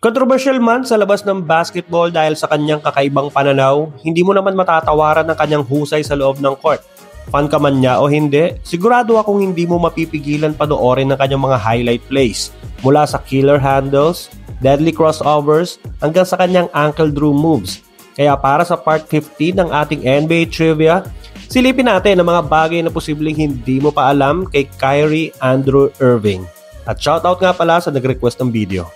Controversial man sa labas ng basketball dahil sa kanyang kakaibang pananaw, hindi mo naman matatawaran ang kanyang husay sa loob ng court. Fan ka man niya o hindi, sigurado akong hindi mo mapipigilan panoorin ng kanyang mga highlight plays. Mula sa killer handles, deadly crossovers, hanggang sa kanyang ankle drew moves. Kaya para sa part 15 ng ating NBA Trivia, silipin natin ang mga bagay na posibleng hindi mo pa alam kay Kyrie Andrew Irving. At shoutout nga pala sa nag-request ng video.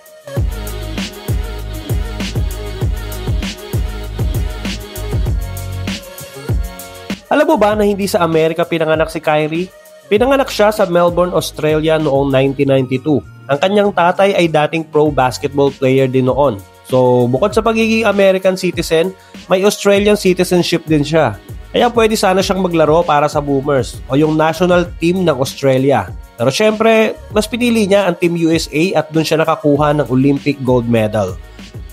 Alam mo ba na hindi sa Amerika pinanganak si Kyrie? Pinanganak siya sa Melbourne, Australia noong 1992. Ang kanyang tatay ay dating pro basketball player din noon. So, bukod sa pagiging American citizen, may Australian citizenship din siya. Kaya pwede sana siyang maglaro para sa Boomers o yung national team ng Australia. Pero syempre, mas pinili niya ang Team USA at doon siya nakakuha ng Olympic gold medal.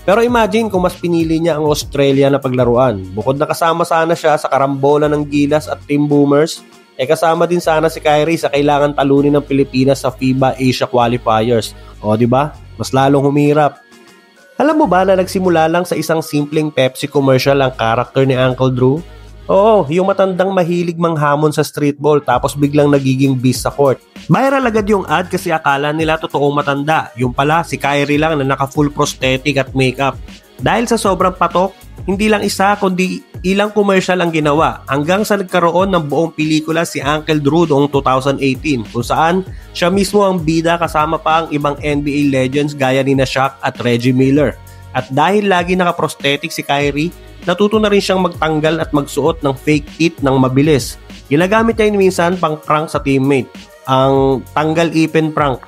Pero imagine kung mas pinili niya ang Australia na paglaruan. Bukod na kasama sana siya sa karambola ng Gilas at Team Boomers, kasama din sana si Kyrie sa kailangan talunin ng Pilipinas sa FIBA Asia Qualifiers. O di ba? Mas lalong humirap. Alam mo ba na nagsimula lang sa isang simpleng Pepsi commercial ang karakter ni Uncle Drew? Oo, yung matandang mahilig manghamon sa streetball tapos biglang nagiging beast sa court. Viral agad yung ad kasi akala nila totoong matanda. Yung pala, si Kyrie lang na naka-full prosthetic at makeup. Dahil sa sobrang patok, hindi lang isa kundi ilang commercial ang ginawa hanggang sa nagkaroon ng buong pelikula si Uncle Drew noong 2018 kung saan siya mismo ang bida kasama pa ang ibang NBA legends gaya ni Shaq at Reggie Miller. At dahil lagi naka-prosthetic si Kyrie, natuto na rin siyang magtanggal at magsuot ng fake teeth ng mabilis. Ginagamit niya minsan pang prank sa teammate, ang tanggal ipin prank.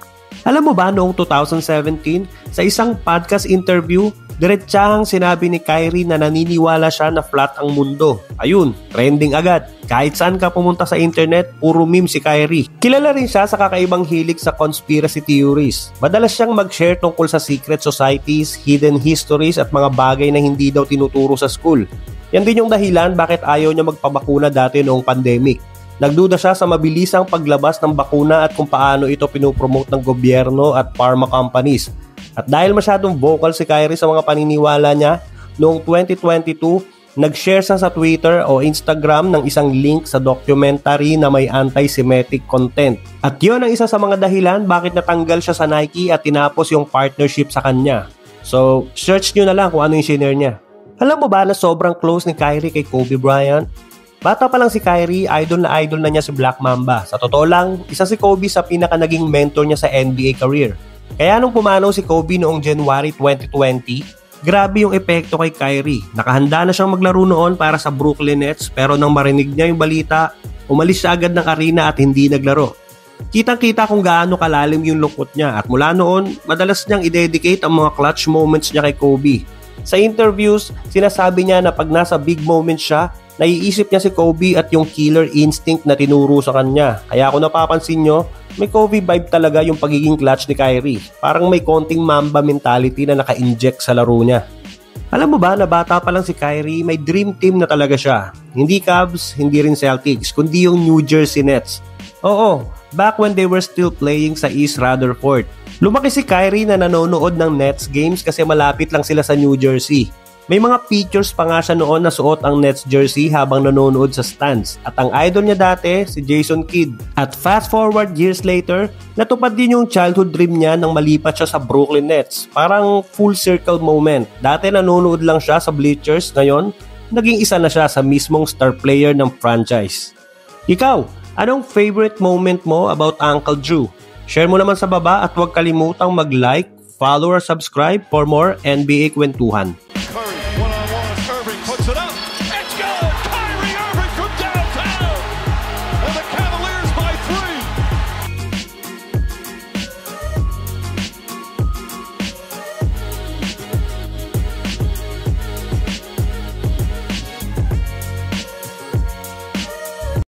Alam mo ba noong 2017, sa isang podcast interview, diretsahang sinabi ni Kyrie na naniniwala siya na flat ang mundo. Ayun, trending agad. Kahit saan ka pumunta sa internet, puro meme si Kyrie. Kilala rin siya sa kakaibang hilig sa conspiracy theories. Madalas siyang mag-share tungkol sa secret societies, hidden histories at mga bagay na hindi daw tinuturo sa school. Yan din yung dahilan bakit ayaw niya magpabakuna dati noong pandemic. Nagduda siya sa mabilisang paglabas ng bakuna at kung paano ito pinopromote ng gobyerno at pharma companies. At dahil masyadong vocal si Kyrie sa mga paniniwala niya, noong 2022, nag-share siya sa Twitter o Instagram ng isang link sa documentary na may anti-Semitic content. At yun ang isa sa mga dahilan bakit natanggal siya sa Nike at tinapos yung partnership sa kanya. So, search nyo na lang kung ano yung shinare niya. Alam mo ba na sobrang close ni Kyrie kay Kobe Bryant? Bata pa lang si Kyrie, idol na niya si Black Mamba. Sa totoo lang, isa si Kobe sa pinaka naging mentor niya sa NBA career. Kaya nung pumanaw si Kobe noong January 2020, grabe yung epekto kay Kyrie. Nakahanda na siyang maglaro noon para sa Brooklyn Nets pero nang marinig niya yung balita, umalis siya agad ng arena at hindi naglaro. Kitang-kita kung gaano kalalim yung lungkot niya at mula noon, madalas niyang i-dedicate ang mga clutch moments niya kay Kobe. Sa interviews, sinasabi niya na pag nasa big moments siya, naiisip niya si Kobe at yung killer instinct na tinuro sa kanya. Kaya kung napapansin nyo, may Kobe vibe talaga yung pagiging clutch ni Kyrie. Parang may konting Mamba mentality na naka-inject sa laro niya. Alam mo ba na bata pa lang si Kyrie, may dream team na talaga siya. Hindi Cavs, hindi rin Celtics, kundi yung New Jersey Nets. Oo, back when they were still playing sa East Rutherford. Lumaki si Kyrie na nanonood ng Nets games kasi malapit lang sila sa New Jersey. May mga pictures pa nga siya noon na suot ang Nets jersey habang nanonood sa stands. At ang idol niya dati, si Jason Kidd. At fast forward years later, natupad din yung childhood dream niya nang malipat siya sa Brooklyn Nets. Parang full circle moment. Dati nanonood lang siya sa bleachers, ngayon, naging isa na siya sa mismong star player ng franchise. Ikaw, anong favorite moment mo about Uncle Drew? Share mo naman sa baba at huwag kalimutang mag-like, follow or subscribe for more NBA kwentuhan.